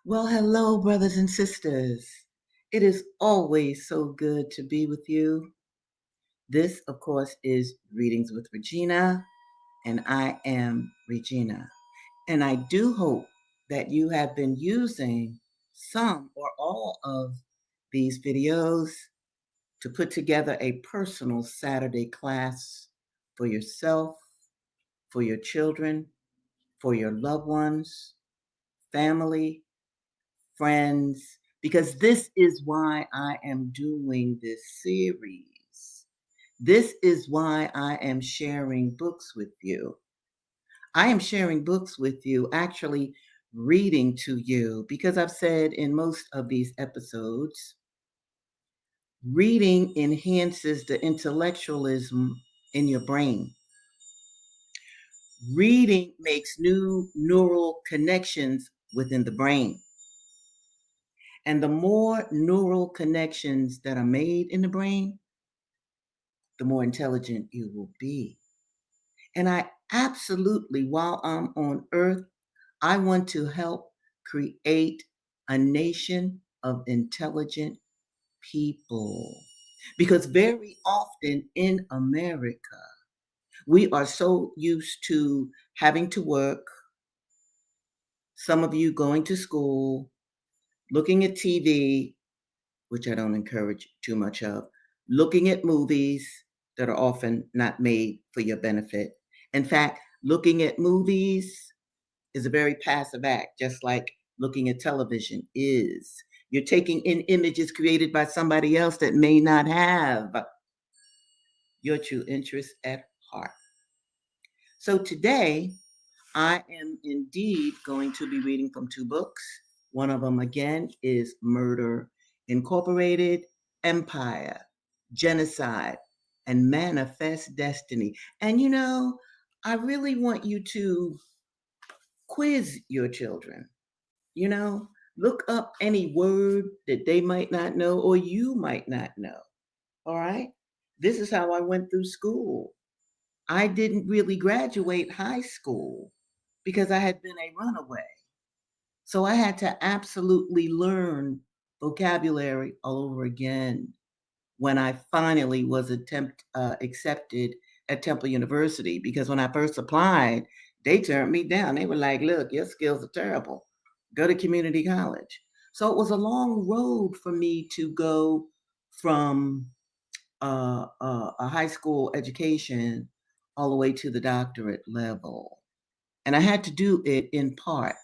Well, hello, brothers and sisters. It is always so good to be with you. This, of course, is Readings with Regina, and I am Regina. And I do hope that you have been using some or all of these videos to put together a personal Saturday class for yourself, for your children, for your loved ones, family, friends, because this is why I am doing this series. This is why I am sharing books with you. I am sharing books with you, actually reading to you, because I've said in most of these episodes, reading enhances the intellectualism in your brain. Reading makes new neural connections within the brain. And the more neural connections that are made in the brain, the more intelligent you will be. And I absolutely, while I'm on earth, I want to help create a nation of intelligent people. Because very often in America, we are so used to having to work, some of you going to school, looking at TV, which I don't encourage too much of, looking at movies that are often not made for your benefit. In fact, looking at movies is a very passive act, just like looking at television is. You're taking in images created by somebody else that may not have your true interest at heart. So today, I am indeed going to be reading from two books. One of them, again, is Murder Incorporated, Empire, Genocide, and Manifest Destiny. And I really want you to quiz your children. You know, look up any word that they might not know or you might not know. All right? This is how I went through school. I didn't really graduate high school because I had been a runaway. So I had to absolutely learn vocabulary all over again when I finally was accepted at Temple University. Because when I first applied, they turned me down. They were like, "Look, your skills are terrible. Go to community college." So it was a long road for me to go from a high school education all the way to the doctorate level. And I had to do it in part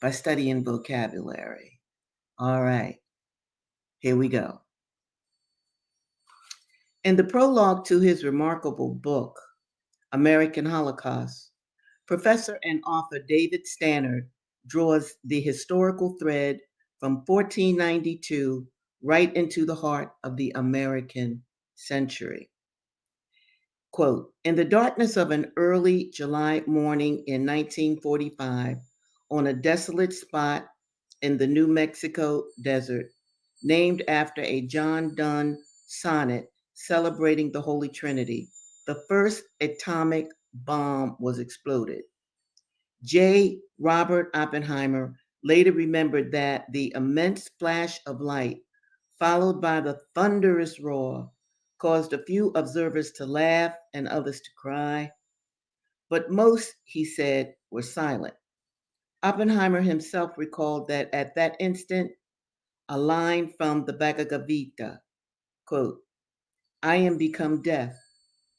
by studying vocabulary. All right, here we go. In the prologue to his remarkable book, American Holocaust, Professor and author David Stannard draws the historical thread from 1492 right into the heart of the American century. Quote, in the darkness of an early July morning in 1945, on a desolate spot in the New Mexico desert, named after a John Donne sonnet celebrating the Holy Trinity, the first atomic bomb was exploded. J. Robert Oppenheimer later remembered that the immense flash of light, followed by the thunderous roar, caused a few observers to laugh and others to cry. But most, he said, were silent. Oppenheimer himself recalled that at that instant, a line from the Bhagavad Gita, quote, I am become death,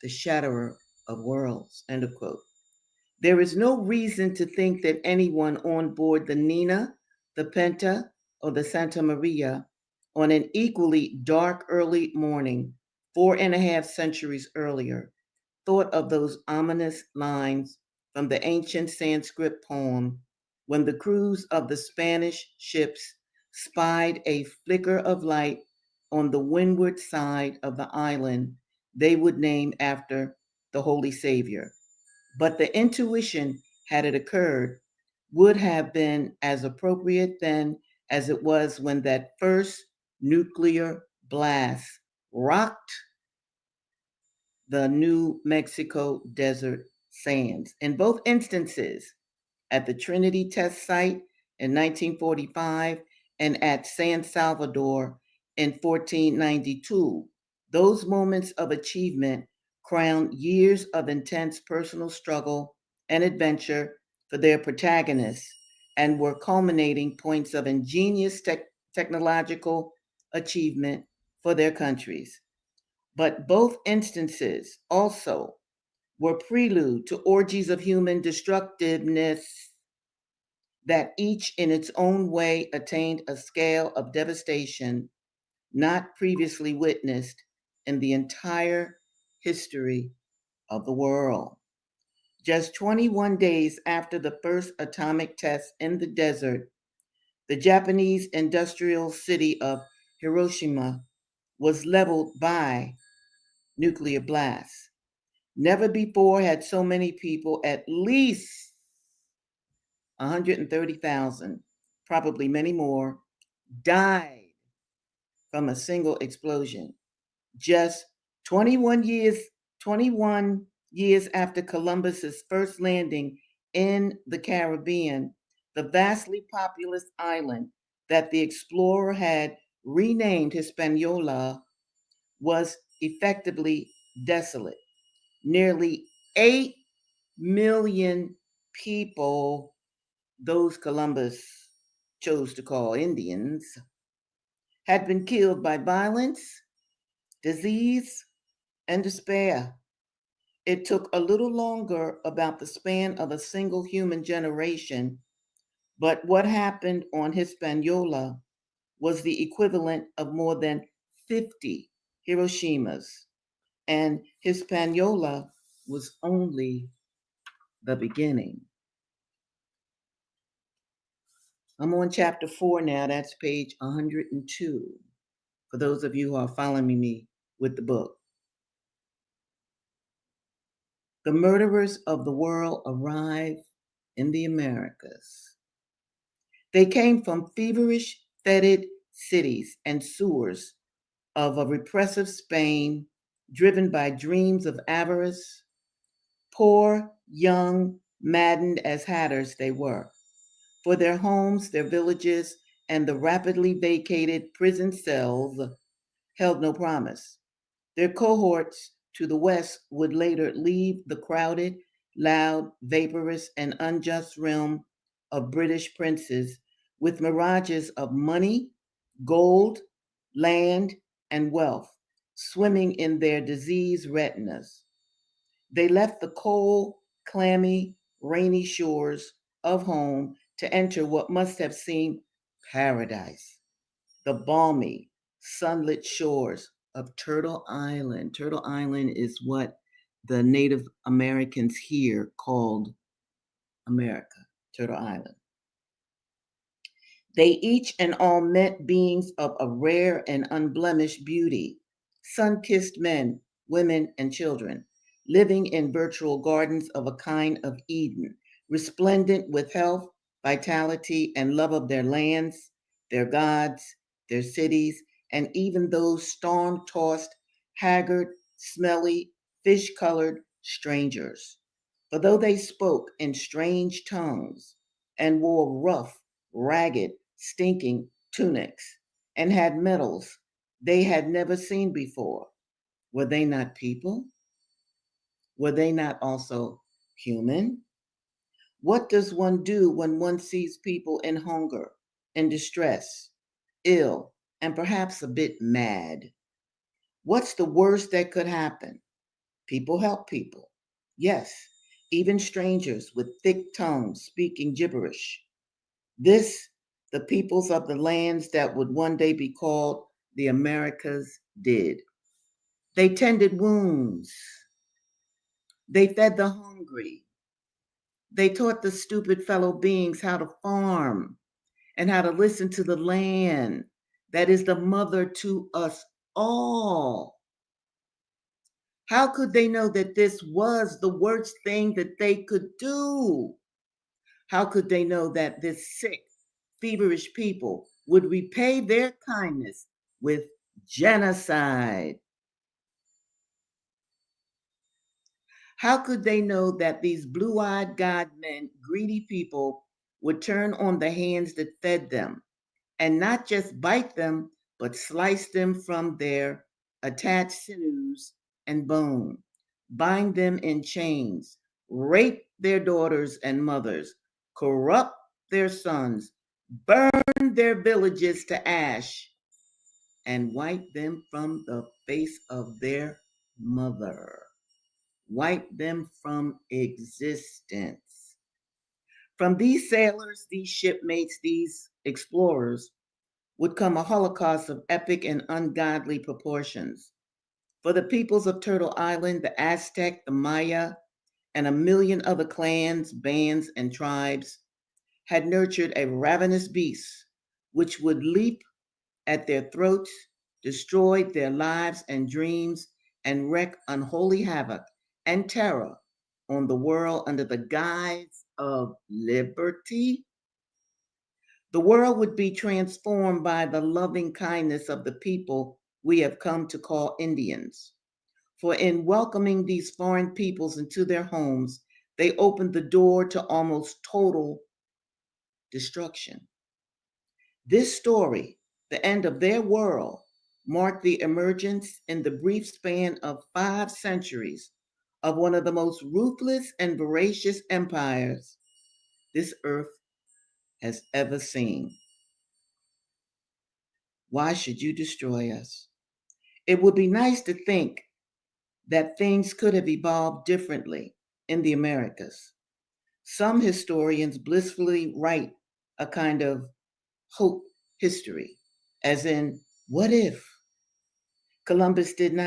the shatterer of worlds, end of quote. There is no reason to think that anyone on board the Nina, the Penta, or the Santa Maria on an equally dark early morning, 4.5 centuries earlier, thought of those ominous lines from the ancient Sanskrit poem when the crews of the Spanish ships spied a flicker of light on the windward side of the island they would name after the Holy Savior. But the intuition, had it occurred, would have been as appropriate then as it was when that first nuclear blast rocked the New Mexico desert sands. In both instances, at the Trinity test site in 1945 and at San Salvador in 1492. Those moments of achievement crowned years of intense personal struggle and adventure for their protagonists and were culminating points of ingenious technological achievement for their countries. But both instances also were prelude to orgies of human destructiveness that each in its own way attained a scale of devastation not previously witnessed in the entire history of the world. Just 21 days after the first atomic test in the desert, the Japanese industrial city of Hiroshima was leveled by nuclear blasts. Never before had so many people, at least 130,000, probably many more, died from a single explosion. Just 21 years, 21 years after Columbus's first landing in the Caribbean, the vastly populous island that the explorer had renamed Hispaniola was effectively desolate. Nearly 8 million people, those Columbus chose to call Indians, had been killed by violence, disease, and despair. It took a little longer, about the span of a single human generation, but what happened on Hispaniola was the equivalent of more than 50 Hiroshimas, and Hispaniola was only the beginning. I'm on chapter 4 now, that's page 102, for those of you who are following me with the book. The murderers of the world arrive in the Americas. They came from feverish, fetid cities and sewers of a repressive Spain, driven by dreams of avarice. Poor, young, maddened as hatters they were. For their homes, their villages, and the rapidly vacated prison cells held no promise. Their cohorts to the west would later leave the crowded, loud, vaporous, and unjust realm of British princes with mirages of money, gold, land, and wealth swimming in their diseased retinas. They left the cold, clammy, rainy shores of home to enter what must have seemed paradise, the balmy, sunlit shores of Turtle Island. Turtle Island is what the Native Americans here called America, Turtle Island. They each and all met beings of a rare and unblemished beauty, sun kissed men, women, and children, living in virtual gardens of a kind of Eden, resplendent with health, vitality, and love of their lands, their gods, their cities, and even those storm tossed, haggard, smelly, fish colored strangers. For though they spoke in strange tongues and wore rough, ragged, stinking tunics and had medals they had never seen before, were they not people? Were they not also human? What does one do when one sees people in hunger, in distress, ill, and perhaps a bit mad? What's the worst that could happen? People help people. Yes, even strangers with thick tongues speaking gibberish. This, the peoples of the lands that would one day be called the Americas did. They tended wounds. They fed the hungry. They taught the stupid fellow beings how to farm and how to listen to the land that is the mother to us all. How could they know that this was the worst thing that they could do? How could they know that this sick, feverish people would repay their kindness with genocide? How could they know that these blue eyed God men, greedy people, would turn on the hands that fed them and not just bite them, but slice them from their attached sinews and bone, bind them in chains, rape their daughters and mothers, corrupt their sons, burn their villages to ash, and wipe them from the face of their mother. Wipe them from existence. From these sailors, these shipmates, these explorers would come a holocaust of epic and ungodly proportions. For the peoples of Turtle Island, the Aztec, the Maya, and a million other clans, bands, and tribes had nurtured a ravenous beast which would leap at their throats, destroy their lives and dreams, and wreak unholy havoc and terror on the world under the guise of liberty. The world would be transformed by the loving kindness of the people we have come to call Indians. For in welcoming these foreign peoples into their homes, they opened the door to almost total destruction. This story, the end of their world, marked the emergence in the brief span of 5 centuries of one of the most ruthless and voracious empires this earth has ever seen. Why should you destroy us? It would be nice to think that things could have evolved differently in the Americas. Some historians blissfully write a kind of hope history, as in, what if Columbus did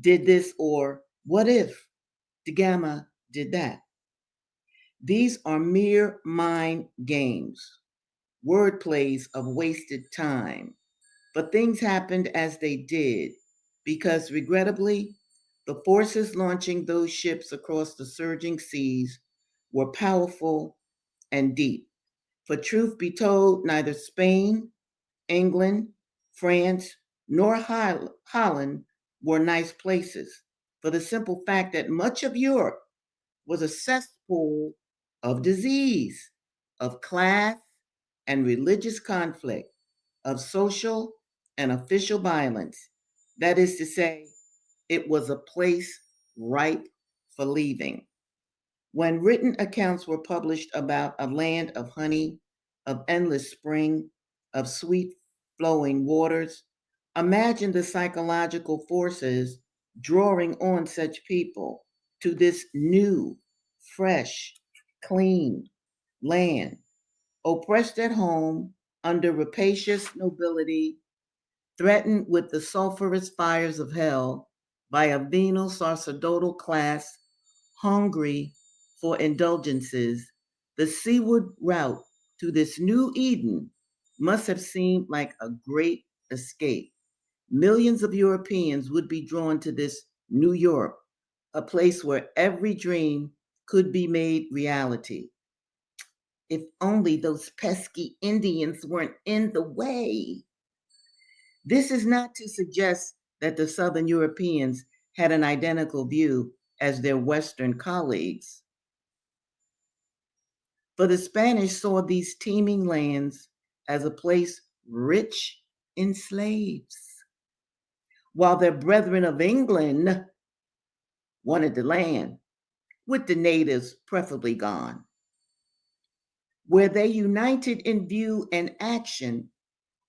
this, or what if Da Gama did that? These are mere mind games, word plays of wasted time. But things happened as they did, because regrettably, the forces launching those ships across the surging seas were powerful and deep. For truth be told, neither Spain, England, France, nor Holland were nice places, for the simple fact that much of Europe was a cesspool of disease, of class and religious conflict, of social and official violence. That is to say, it was a place ripe for leaving. When written accounts were published about a land of honey, of endless spring, of sweet flowing waters, imagine the psychological forces drawing on such people to this new, fresh, clean land, oppressed at home under rapacious nobility, threatened with the sulphurous fires of hell by a venal sacerdotal class hungry for indulgences. The seaward route to this new Eden must have seemed like a great escape. Millions of Europeans would be drawn to this New York, a place where every dream could be made reality. If only those pesky Indians weren't in the way. This is not to suggest that the Southern Europeans had an identical view as their Western colleagues. For the Spanish saw these teeming lands as a place rich in slaves, while their brethren of England wanted the land, with the natives preferably gone. Where they united in view and action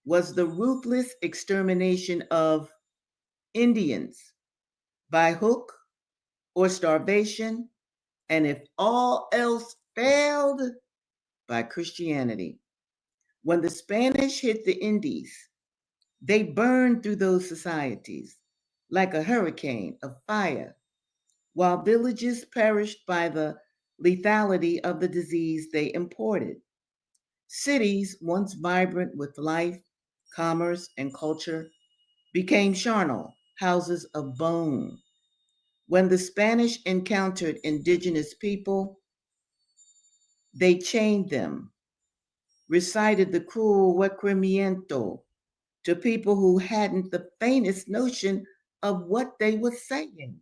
was the ruthless extermination of Indians by hook or starvation, and if all else failed, by Christianity. When the Spanish hit the Indies, they burned through those societies like a hurricane of fire, while villages perished by the lethality of the disease they imported. Cities, once vibrant with life, commerce, and culture, became charnel, houses of bone. When the Spanish encountered indigenous people, they chained them, recited the cruel requerimiento to people who hadn't the faintest notion of what they were saying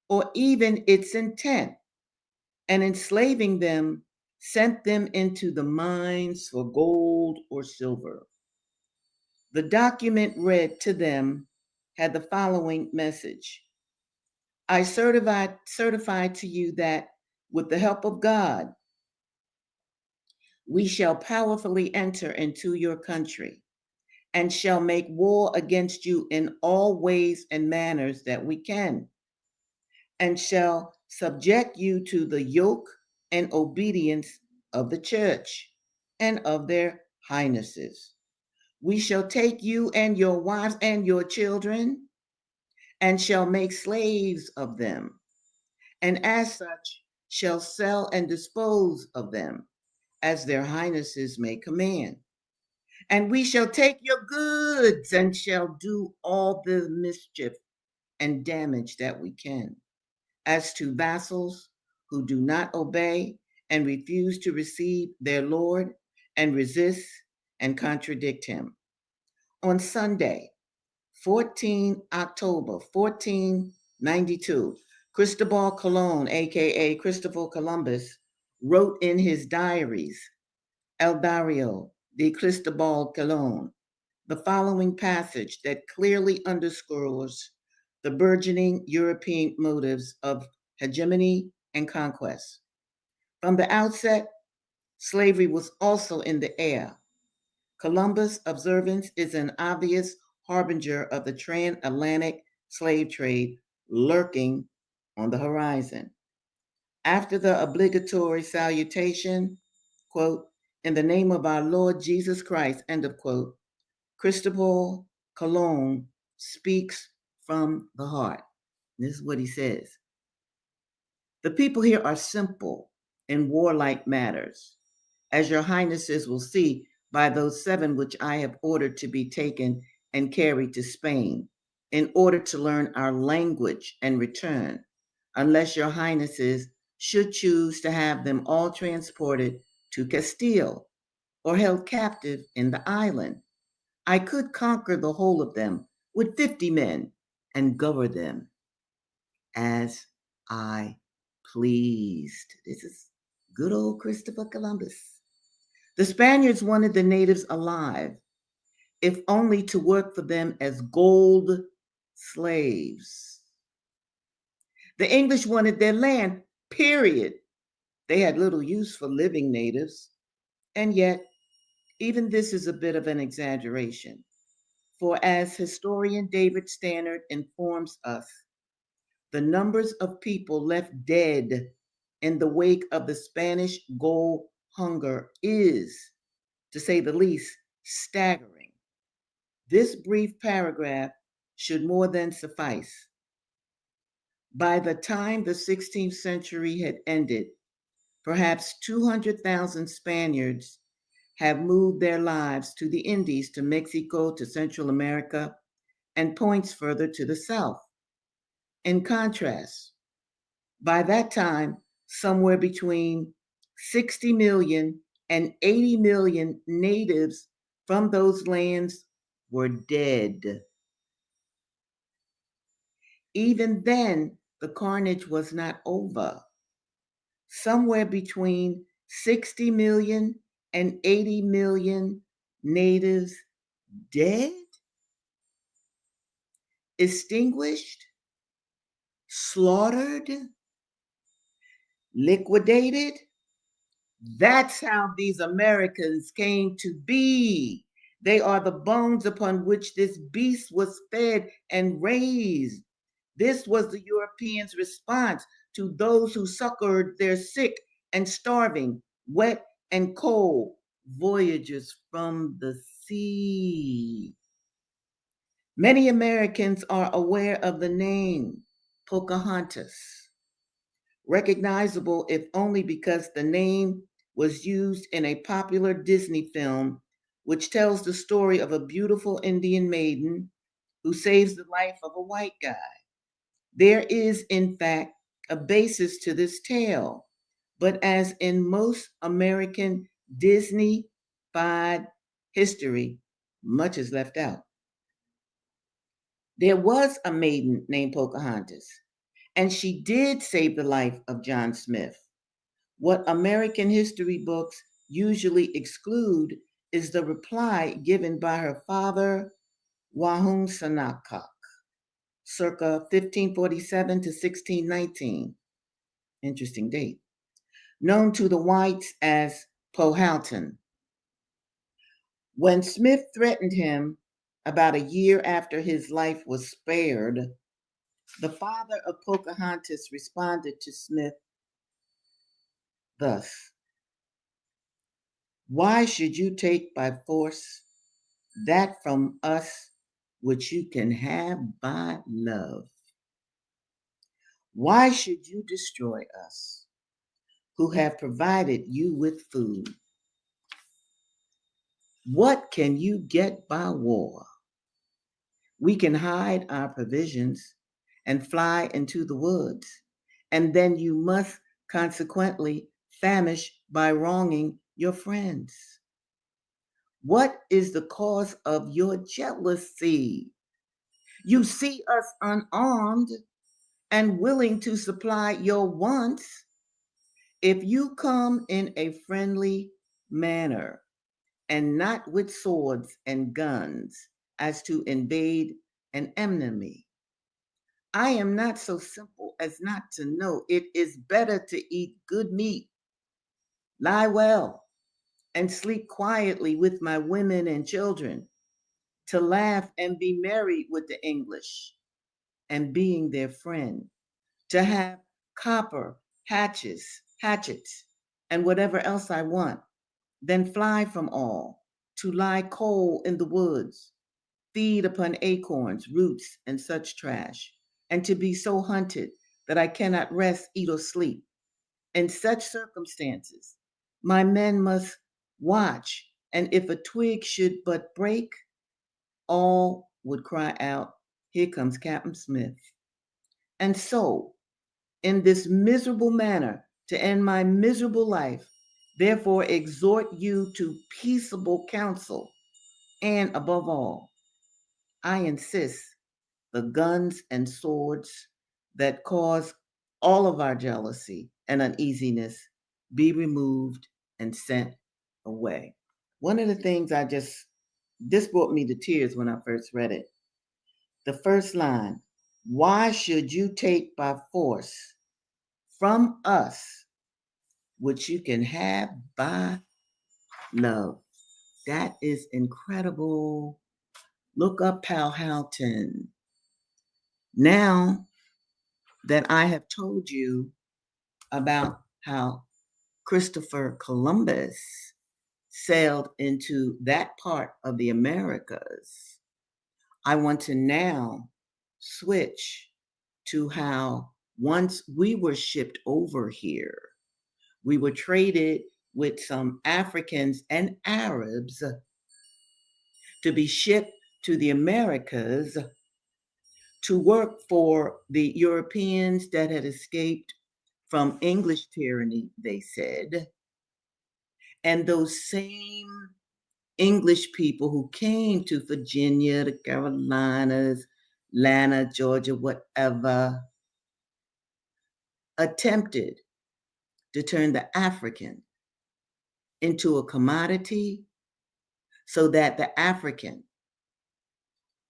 or even its intent, and enslaving them sent them into the mines for gold or silver. The document read to them had the following message: I certify to you that with the help of God, we shall powerfully enter into your country and shall make war against you in all ways and manners that we can, and shall subject you to the yoke and obedience of the church and of their highnesses. We shall take you and your wives and your children and shall make slaves of them, and as such shall sell and dispose of them as their highnesses may command. And we shall take your goods and shall do all the mischief and damage that we can. As to vassals who do not obey and refuse to receive their Lord and resist and contradict him. On Sunday, 14 October 1492, Cristobal Colon, aka Christopher Columbus, wrote in his diaries, El Diario de Cristobal Colon, the following passage that clearly underscores the burgeoning European motives of hegemony and conquest. From the outset, slavery was also in the air. Columbus' observance is an obvious harbinger of the transatlantic slave trade lurking on the horizon. After the obligatory salutation, quote, in the name of our Lord Jesus Christ, end of quote, Cristobal Colon speaks from the heart. This is what he says. The people here are simple in warlike matters, as your highnesses will see by those 7 which I have ordered to be taken and carried to Spain, in order to learn our language and return, unless your highnesses should choose to have them all transported to Castile or held captive in the island. I could conquer the whole of them with 50 men and govern them as I pleased. This is good old Christopher Columbus. The Spaniards wanted the natives alive, if only to work for them as gold slaves. The English wanted their land, period. They had little use for living natives. And yet, even this is a bit of an exaggeration. For as historian David Stannard informs us, the numbers of people left dead in the wake of the Spanish gold hunger is, to say the least, staggering. This brief paragraph should more than suffice. By the time the 16th century had ended, perhaps 200,000 Spaniards have moved their lives to the Indies, to Mexico, to Central America, and points further to the south. In contrast, by that time, somewhere between 60 million and 80 million natives from those lands were dead. Even then, the carnage was not over. Somewhere between 60 million and 80 million natives dead, extinguished, slaughtered, liquidated. That's how these Americans came to be. They are the bones upon which this beast was fed and raised. This was the Europeans' response to those who succored their sick and starving, wet and cold voyagers from the sea. Many Americans are aware of the name Pocahontas, recognizable if only because the name was used in a popular Disney film which tells the story of a beautiful Indian maiden who saves the life of a white guy. There is, in fact, a basis to this tale, but as in most American Disney-fied history, much is left out. There was a maiden named Pocahontas, and she did save the life of John Smith. What American history books usually exclude is the reply given by her father, Wahun Sanakak, circa 1547 to 1619, interesting date, known to the whites as Powhatan. When Smith threatened him about a year after his life was spared, the father of Pocahontas responded to Smith thus: "Why should you take by force that from us which you can have by love? Why should you destroy us, who have provided you with food? What can you get by war? We can hide our provisions and fly into the woods, and then you must consequently famish by wronging your friends. What is the cause of your jealousy? You see us unarmed and willing to supply your wants. If you come in a friendly manner and not with swords and guns as to invade an enemy, I am not so simple as not to know it is better to eat good meat, lie well, and sleep quietly with my women and children, to laugh and be merry with the English, and being their friend, to have copper, hatchets, and whatever else I want, then fly from all, to lie cold in the woods, feed upon acorns, roots, and such trash, and to be so hunted that I cannot rest, eat, or sleep. In such circumstances, my men must watch, and if a twig should but break, all would cry out, "Here comes Captain Smith." And so, in this miserable manner, to end my miserable life, therefore exhort you to peaceable counsel, and above all, I insist the guns and swords that cause all of our jealousy and uneasiness be removed and sent away. One of the things this brought me to tears when I first read it. The first line: "Why should you take by force from us which you can have by love?" That is incredible. Look up Powhatan. Now that I have told you about how Christopher Columbus sailed into that part of the Americas, I want to now switch to how once we were shipped over here, we were traded with some Africans and Arabs to be shipped to the Americas to work for the Europeans that had escaped from English tyranny, they said. And those same English people who came to Virginia, the Carolinas, Atlanta, Georgia, whatever, attempted to turn the African into a commodity so that the African,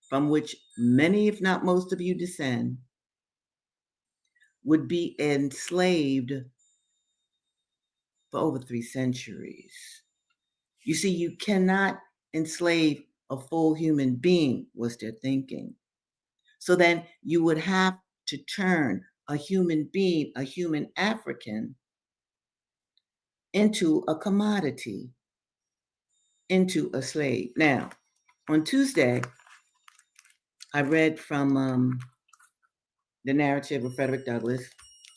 from which many, if not most of you descend, would be enslaved for over 3 centuries. You see, you cannot enslave a full human being, was their thinking. So then you would have to turn a human being, a human African, into a commodity, into a slave. Now, on Tuesday, I read from The Narrative of Frederick Douglass.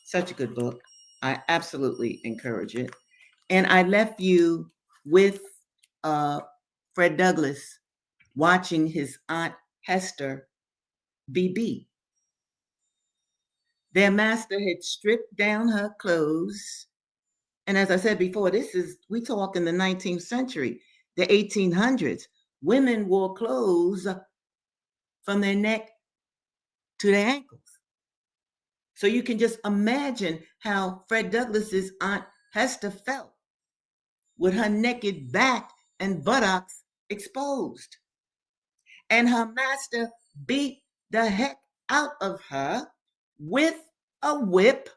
Such a good book. I absolutely encourage it. And I left you with Fred Douglass watching his Aunt Hester be beat. Their master had stripped down her clothes. And as I said before, we talk in the 19th century, the 1800s. Women wore clothes from their neck to their ankles. So you can just imagine how Fred Douglass's Aunt Hester felt with her naked back and buttocks exposed. And her master beat the heck out of her with a whip.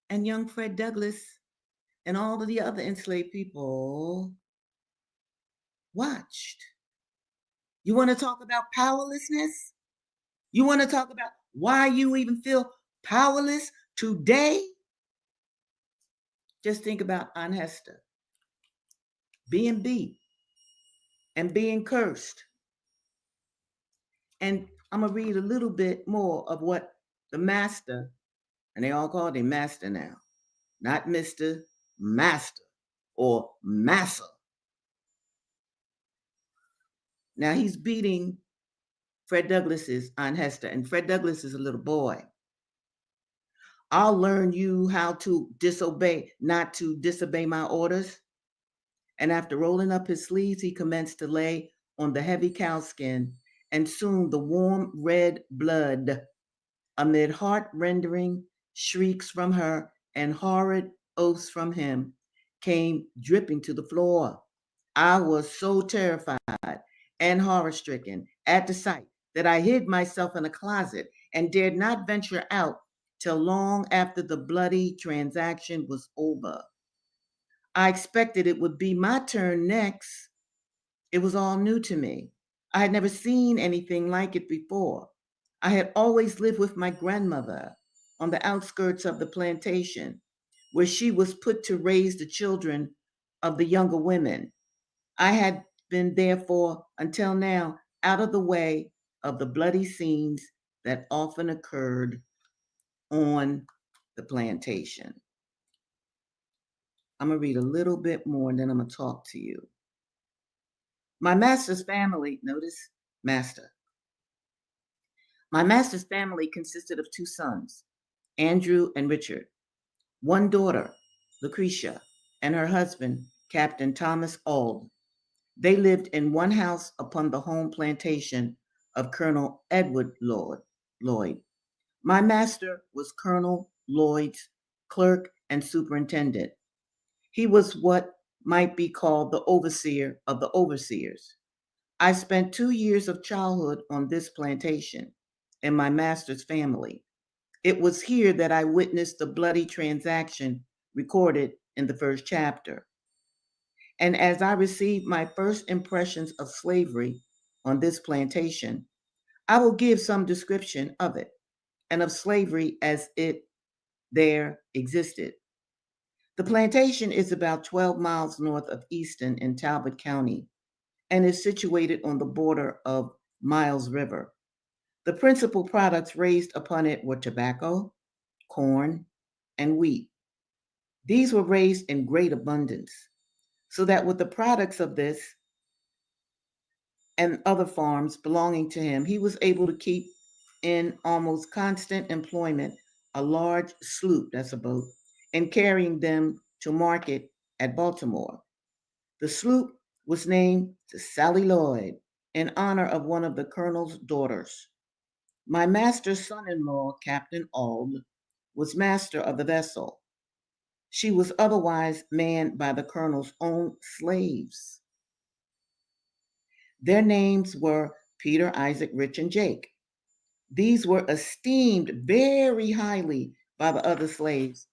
And young Fred Douglass and all of the other enslaved people watched. You want to talk about powerlessness? You want to talk about why you even feel powerless today? Just think about Aunt Hester being beat and being cursed. And I'm going to read a little bit more of what the master, and they all call him master now, not Mr. Master or Massa. Now he's beating Fred Douglass's Aunt Hester, and Fred Douglass is a little boy. I'll learn you how to not to disobey my orders. And after rolling up his sleeves, he commenced to lay on the heavy cowskin, and soon the warm red blood, amid heart-rending shrieks from her and horrid oaths from him, came dripping to the floor. I was so terrified and horror-stricken at the sight that I hid myself in a closet and dared not venture out till long after the bloody transaction was over. I expected it would be my turn next. It was all new to me. I had never seen anything like it before. I had always lived with my grandmother on the outskirts of the plantation, where she was put to raise the children of the younger women. I had been therefore until now out of the way of the bloody scenes that often occurred on the plantation. I'm going to read a little bit more and then I'm going to talk to you. My master's family, notice master. My master's family consisted of two sons, Andrew and Richard, one daughter, Lucretia, and her husband, Captain Thomas Auld. They lived in one house upon the home plantation of Colonel Edward Lloyd. My master was Colonel Lloyd's clerk and superintendent. He was what might be called the overseer of the overseers. I spent 2 years of childhood on this plantation in my master's family. It was here that I witnessed the bloody transaction recorded in the first chapter. And as I received my first impressions of slavery on this plantation, I will give some description of it and of slavery as it there existed. The plantation is about 12 miles north of Easton in Talbot County and is situated on the border of Miles River. The principal products raised upon it were tobacco, corn, and wheat. These were raised in great abundance, so that with the products of this and other farms belonging to him, he was able to keep in almost constant employment a large sloop, that's a boat, and carrying them to market at Baltimore. The sloop was named Sally Lloyd in honor of one of the colonel's daughters. My master's son-in-law, Captain Auld, was master of the vessel. She was otherwise manned by the colonel's own slaves. Their names were Peter, Isaac, Rich, and Jake. These were esteemed very highly by the other slaves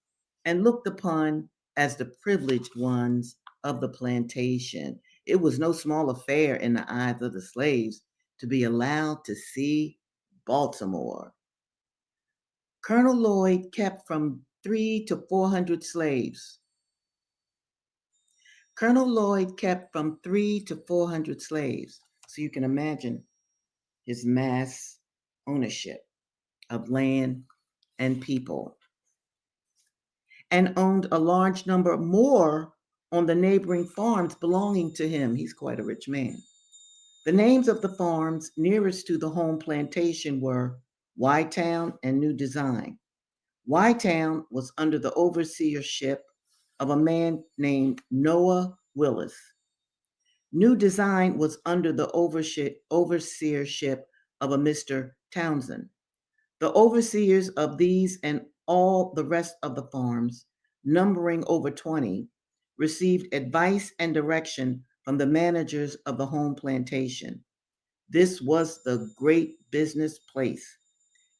and looked upon as the privileged ones of the plantation. It was no small affair in the eyes of the slaves to be allowed to see Baltimore. Colonel Lloyd kept from 300 to 400 slaves. Colonel Lloyd kept from 300 to 400 slaves. So you can imagine his mass ownership of land and people, and owned a large number more on the neighboring farms belonging to him. He's quite a rich man. The names of the farms nearest to the home plantation were Whitetown and New Design. Whitetown was under the overseership of a man named Noah Willis. New Design was under the overseership of a Mr. Townsend. The overseers of these and all the rest of the farms numbering over 20, received advice and direction from the managers of the home plantation. This was the great business place.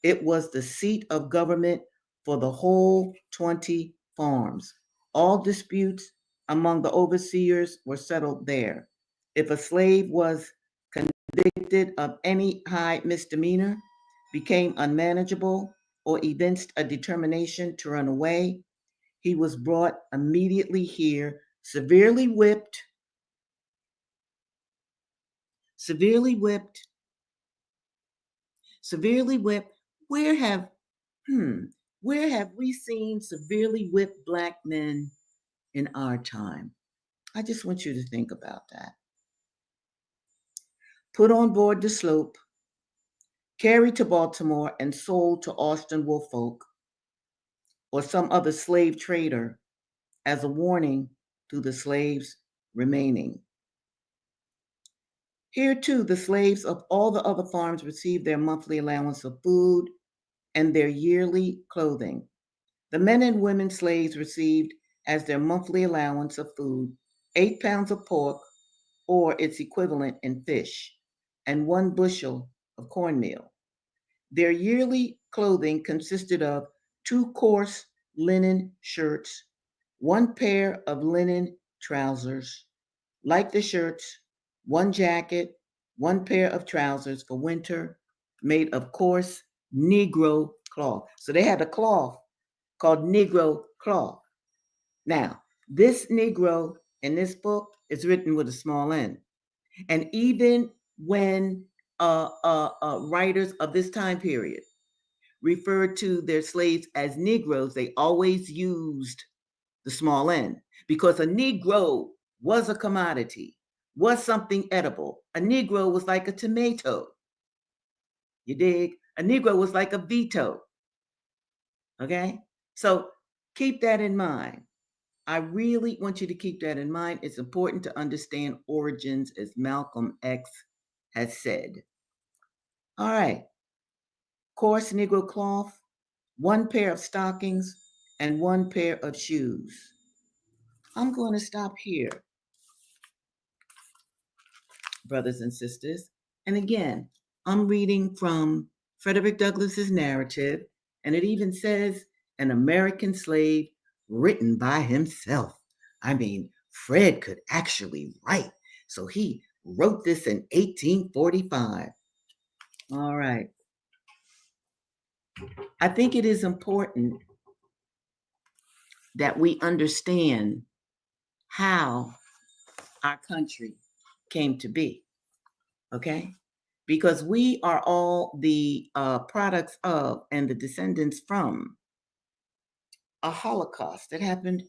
It was the seat of government for the whole 20 farms. All disputes among the overseers were settled there. If a slave was convicted of any high misdemeanor, became unmanageable, or evinced a determination to run away, he was brought immediately here, severely whipped, severely whipped. Where have where have we seen severely whipped Black men in our time? I just want you to think about that. Put on board the sloop, carried to Baltimore, and sold to Austin Woolfolk or some other slave trader as a warning to the slaves remaining. Here, too, the slaves of all the other farms received their monthly allowance of food and their yearly clothing. The men and women slaves received as their monthly allowance of food 8 pounds of pork or its equivalent in fish, and 1 bushel of cornmeal. Their yearly clothing consisted of 2 coarse linen shirts, 1 pair of linen trousers, like the shirts, 1 jacket, 1 pair of trousers for winter, made of coarse Negro cloth. So they had a cloth called Negro cloth. Now, this Negro in this book is written with a small n. And even when writers of this time period referred to their slaves as Negroes, they always used the small n because a Negro was a commodity, was something edible. A Negro was like a tomato. You dig? A Negro was like a veto. Okay? So keep that in mind. I really want you to keep that in mind. It's important to understand origins, as Malcolm X has said. All right. Coarse Negro cloth, 1 pair of stockings, and 1 pair of shoes. I'm going to stop here, brothers and sisters. And again, I'm reading from Frederick Douglass's narrative, and it even says an American slave written by himself. I mean, Fred could actually write. So he wrote this in 1845. All right. I think it is important that we understand how our country came to be, okay? Because we are all the products of and the descendants from a Holocaust that happened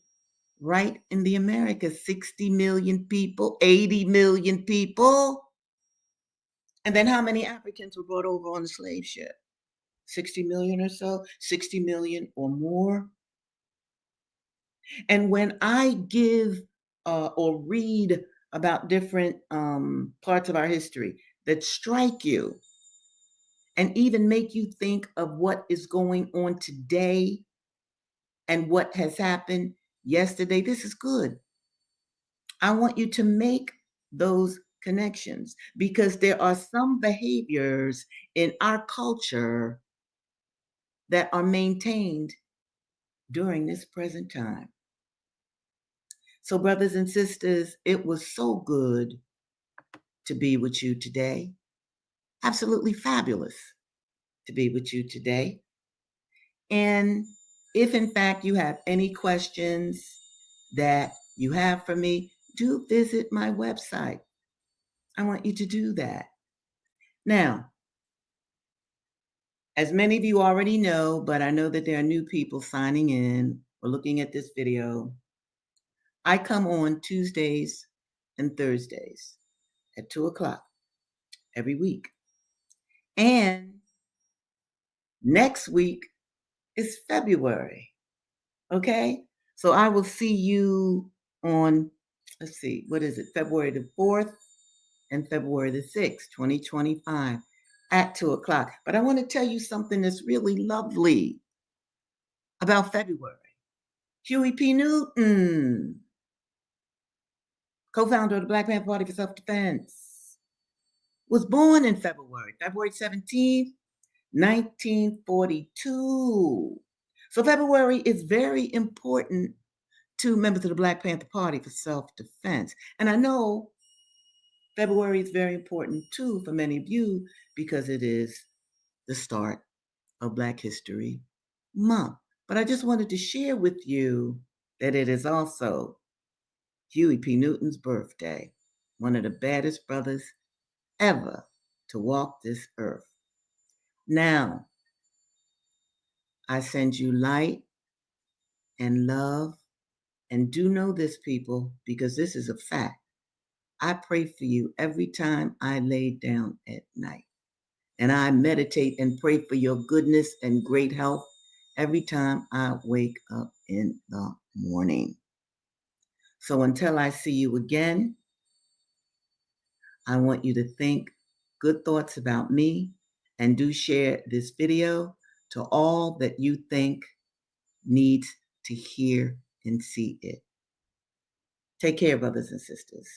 right in the Americas. 60 million people, 80 million people. And then how many Africans were brought over on the slave ship? 60 million or so, 60 million or more. And when I give or read about different parts of our history that strike you and even make you think of what is going on today and what has happened yesterday, this is good. I want you to make those connections because there are some behaviors in our culture that are maintained during this present time. So, brothers and sisters, it was so good to be with you today. Absolutely fabulous to be with you today. And if in fact you have any questions that you have for me, do visit my website. I want you to do that. Now, as many of you already know, but I know that there are new people signing in or looking at this video, I come on Tuesdays and Thursdays at 2 o'clock every week. And next week is February. Okay? So I will see you on, let's see, what is it? February the 4th and February the 6th, 2025 at 2 o'clock. But I want to tell you something that's really lovely about February. Huey P. Newton, co-founder of the Black Panther Party for Self-Defense, was born in February 17th, 1942. So February is very important to members of the Black Panther Party for Self-Defense. And I know February is very important too for many of you because it is the start of Black History Month. But I just wanted to share with you that it is also Huey P. Newton's birthday, one of the baddest brothers ever to walk this earth. Now, I send you light and love, and do know this, people, because this is a fact. I pray for you every time I lay down at night, and I meditate and pray for your goodness and great health every time I wake up in the morning. So until I see you again, I want you to think good thoughts about me and do share this video to all that you think needs to hear and see it. Take care, brothers and sisters.